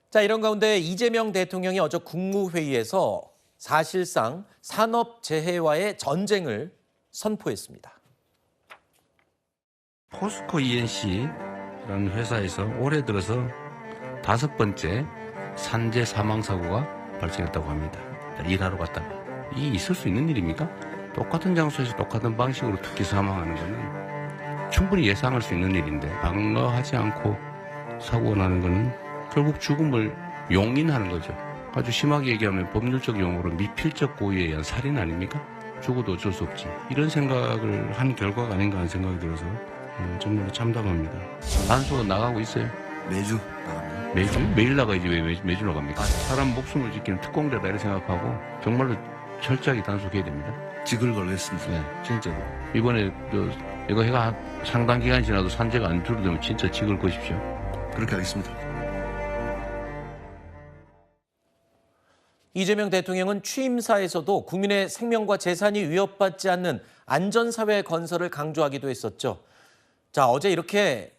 자, 이런 가운데 이재명 대통령이 어제 국무회의에서 사실상 산업재해와의 전쟁을 선포했습니다. 포스코 ENC라는 회사에서 올해 들어서 5번째 산재 사망 사고가 발생했다고 합니다. 일하러 갔다가. 이게 있을 수 있는 일입니까? 똑같은 장소에서 똑같은 방식으로 특히 사망하는 거는 충분히 예상할 수 있는 일인데 방어하지 않고 사고가 나는 거는 결국 죽음을 용인하는 거죠. 아주 심하게 얘기하면 법률적 용어로 미필적 고의에 의한 살인 아닙니까? 죽어도 어쩔 수 없지. 이런 생각을 한 결과가 아닌가 하는 생각이 들어서 정말로 참담합니다. 단속은 나가고 있어요. 매주 나갑니다. 매주? 매일 나가야지 왜 매주 나갑니까? 사람 목숨을 지키는 특공대다 이렇게 생각하고 정말로 철저하게 단속해야 됩니다. 직을 걸겠습니다. 네, 진짜로. 이번에 이거 해가 상당 기간 지나도 산재가 안 줄어들면 진짜 직을 거십시오. 그렇게 하겠습니다. 이재명 대통령은 취임사에서도 국민의 생명과 재산이 위협받지 않는 안전사회 건설을 강조하기도 했었죠. 자, 어제 이렇게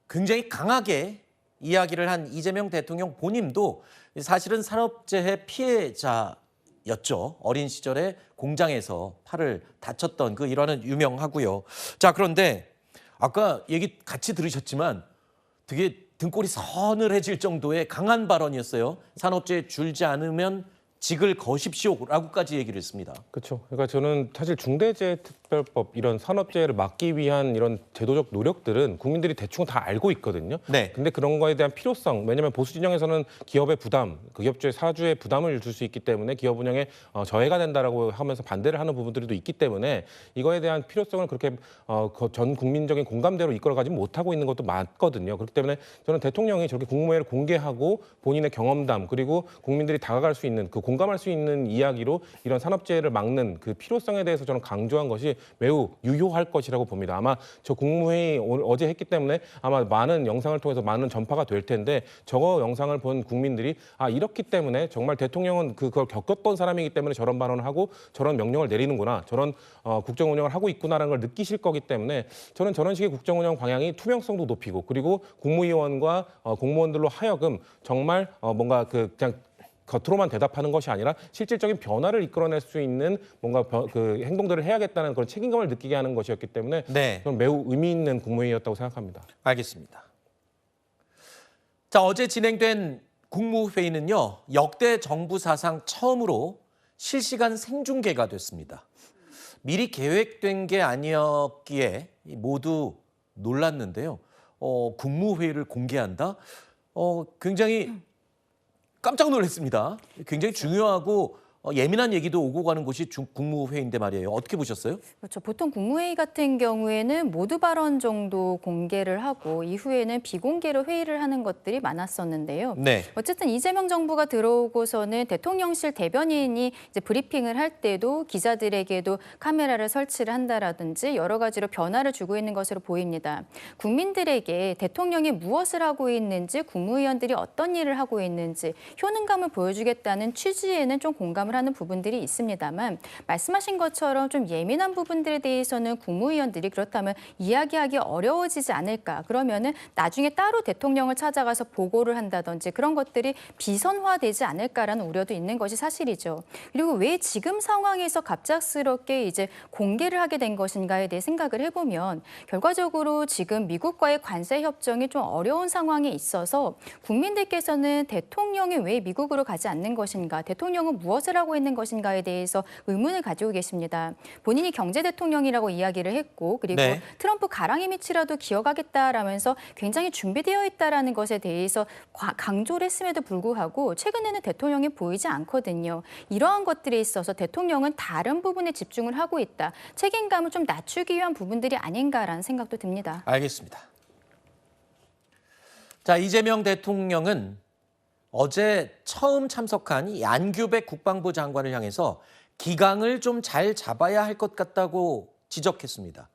굉장히 강하게 이야기를 한 이재명 대통령 본인도 사실은 산업재해 피해자였죠. 어린 시절에 공장에서 팔을 다쳤던 그 일화는 유명하고요. 자, 그런데 아까 얘기 같이 들으셨지만 되게 등골이 서늘해질 정도의 강한 발언이었어요. 산업재해 줄지 않으면 직을 거십시오라고까지 얘기를 했습니다. 그렇죠. 그러니까 저는 사실 중대재해특별법 이런 산업재해를 막기 위한 이런 제도적 노력들은 국민들이 대충 다 알고 있거든요. 네. 근데 그런 거에 대한 필요성, 왜냐하면 보수 진영에서는 기업의 부담, 그 기업주의 사주의 부담을 줄 수 있기 때문에 기업 운영에 저해가 된다라고 하면서 반대를 하는 부분들도 있기 때문에 이거에 대한 필요성을 그렇게 전 국민적인 공감대로 이끌어가지 못하고 있는 것도 맞거든요. 그렇기 때문에 저는 대통령이 저렇게 국무회의를 공개하고 본인의 경험담 그리고 국민들이 다가갈 수 있는 공감할 수 있는 이야기로 이런 산업재해를 막는 그 필요성에 대해서 저는 강조한 것이 매우 유효할 것이라고 봅니다. 아마 저 국무회의 어제 했기 때문에 아마 많은 영상을 통해서 많은 전파가 될 텐데 저거 영상을 본 국민들이 이렇기 때문에 정말 대통령은 그걸 겪었던 사람이기 때문에 저런 발언을 하고 저런 명령을 내리는구나, 저런 국정 운영을 하고 있구나라는 걸 느끼실 거기 때문에 저는 저런 식의 국정 운영 방향이 투명성도 높이고 그리고 국무위원과 공무원들로 하여금 정말 뭔가 그냥 겉으로만 대답하는 것이 아니라 실질적인 변화를 이끌어낼 수 있는 뭔가 그 행동들을 해야겠다는 그런 책임감을 느끼게 하는 것이었기 때문에 네. 저는 매우 의미 있는 국무회의였다고 생각합니다. 알겠습니다. 자, 어제 진행된 국무회의는요, 역대 정부 사상 처음으로 실시간 생중계가 됐습니다. 미리 계획된 게 아니었기에 모두 놀랐는데요. 국무회의를 공개한다? 굉장히 깜짝 놀랐습니다. 굉장히 중요하고 예민한 얘기도 오고 가는 곳이 국무회의인데 말이에요. 어떻게 보셨어요? 그렇죠. 보통 국무회의 같은 경우에는 모두 발언 정도 공개를 하고 이후에는 비공개로 회의를 하는 것들이 많았었는데요. 네. 어쨌든 이재명 정부가 들어오고서는 대통령실 대변인이 이제 브리핑을 할 때도 기자들에게도 카메라를 설치를 한다라든지 여러 가지로 변화를 주고 있는 것으로 보입니다. 국민들에게 대통령이 무엇을 하고 있는지, 국무위원들이 어떤 일을 하고 있는지 효능감을 보여주겠다는 취지에는 좀 공감을 하는 부분들이 있습니다만 말씀하신 것처럼 좀 예민한 부분들에 대해서는 국무위원들이 그렇다면 이야기하기 어려워지지 않을까. 그러면은 나중에 따로 대통령을 찾아가서 보고를 한다든지 그런 것들이 비선화되지 않을까라는 우려도 있는 것이 사실이죠. 그리고 왜 지금 상황에서 갑작스럽게 이제 공개를 하게 된 것인가에 대해 생각을 해보면 결과적으로 지금 미국과의 관세 협정이 좀 어려운 상황에 있어서 국민들께서는 대통령이 왜 미국으로 가지 않는 것인가, 대통령은 무엇을 하고 있는 것인가에 대해서 의문을 가지고 계십니다. 본인이 경제 대통령이라고 이야기를 했고 그리고 네. 트럼프 가랑 이미지라도 기억하겠다라면서 굉장히 준비되어 있다라는 것에 대해서 강조를 했음에도 불구하고 최근에는 대통령이 보이지 않거든요. 이러한 것들에 있어서 대통령은 다른 부분에 집중을 하고 있다. 책임감을 좀 낮추기 위한 부분들이 아닌가라는 생각도 듭니다. 알겠습니다. 자, 이재명 대통령은 어제 처음 참석한 안규백 국방부 장관을 향해서 기강을 좀 잘 잡아야 할 것 같다고 지적했습니다.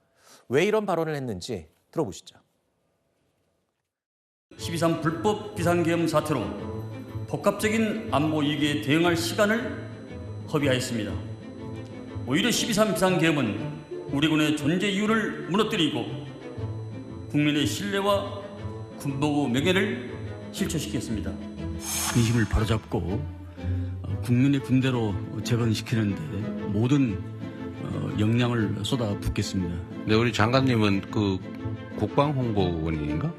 왜 이런 발언을 했는지 들어보시죠. 12.3 불법 비상계엄 사태로 복합적인 안보 위기에 대응할 시간을 허비하였습니다. 오히려 12.3 비상계엄은 우리 군의 존재 이유를 무너뜨리고 국민의 신뢰와 군복의 명예를 실추시켰습니다. 민심을 바로잡고 국민의 군대로 재건시키는데 모든 역량을 쏟아붓겠습니다. 네, 우리 장관님은 그 국방홍보원인가?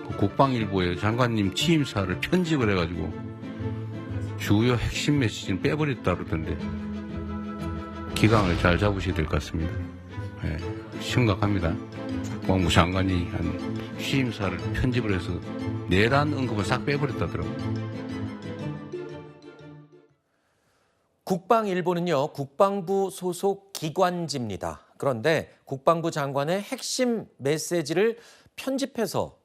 그 국방일보에 장관님 취임사를 편집을 해가지고 주요 핵심 메시지는 빼버렸다 그러던데 기강을 잘 잡으셔야 될 것 같습니다. 네, 심각합니다. 국방부 장관이 한 취임사를 편집을 해서 내란 언급을 싹 빼버렸다더라고요. 국방일보는요, 국방부 소속 기관지입니다. 그런데 국방부 장관의 핵심 메시지를 편집해서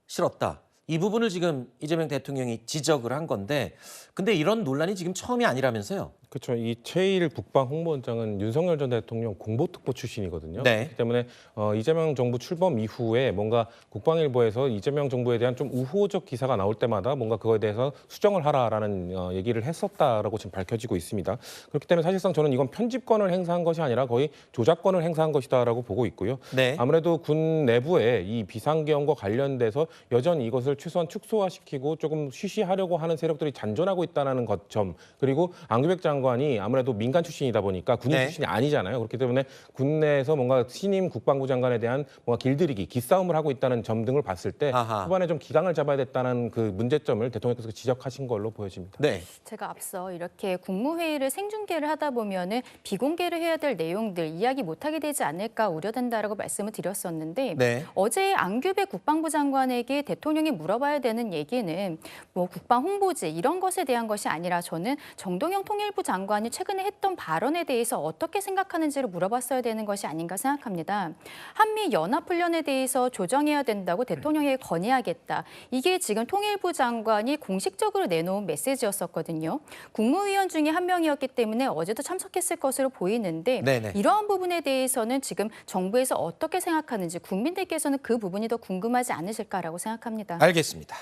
실었다. 이 부분을 지금 이재명 대통령이 지적을 한 건데, 근데 이런 논란이 지금 처음이 아니라면서요? 그렇죠. 이 최일 국방홍보원장은 윤석열 전 대통령 공보특보 출신이거든요. 네. 그렇기 때문에 이재명 정부 출범 이후에 뭔가 국방일보에서 이재명 정부에 대한 좀 우호적 기사가 나올 때마다 뭔가 그거에 대해서 수정을 하라라는 얘기를 했었다라고 지금 밝혀지고 있습니다. 그렇기 때문에 사실상 저는 이건 편집권을 행사한 것이 아니라 거의 조작권을 행사한 것이다라고 보고 있고요. 네. 아무래도 군 내부에 이 비상계엄과 관련돼서 여전히 이것을 최소한 축소화시키고 조금 쉬쉬하려고 하는 세력들이 잔존하고 있다는 점, 그리고 안규백 장관이 아무래도 민간 출신이다 보니까 군인 네. 출신이 아니잖아요. 그렇기 때문에 군 내에서 뭔가 신임 국방부 장관에 대한 뭔가 길들이기, 기싸움을 하고 있다는 점 등을 봤을 때 아하. 초반에 좀 기강을 잡아야 됐다는 그 문제점을 대통령께서 지적하신 걸로 보여집니다. 네. 제가 앞서 이렇게 국무회의를 생중계를 하다 보면은 비공개를 해야 될 내용들 이야기 못하게 되지 않을까 우려된다라고 말씀을 드렸었는데 네. 어제 안규백 국방부 장관에게 대통령이 물어봐야 되는 얘기는 뭐 국방 홍보지 이런 것에 대한 것이 아니라 저는 정동영 통일부 장관이 최근에 했던 발언에 대해서 어떻게 생각하는지를 물어봤어야 되는 것이 아닌가 생각합니다. 한미 연합훈련에 대해서 조정해야 된다고 대통령에게 건의하겠다. 이게 지금 통일부 장관이 공식적으로 내놓은 메시지였었거든요. 국무위원 중에 한 명이었기 때문에 어제도 참석했을 것으로 보이는데 네네. 이러한 부분에 대해서는 지금 정부에서 어떻게 생각하는지 국민들께서는 그 부분이 더 궁금하지 않으실까라고 생각합니다. 알겠습니다.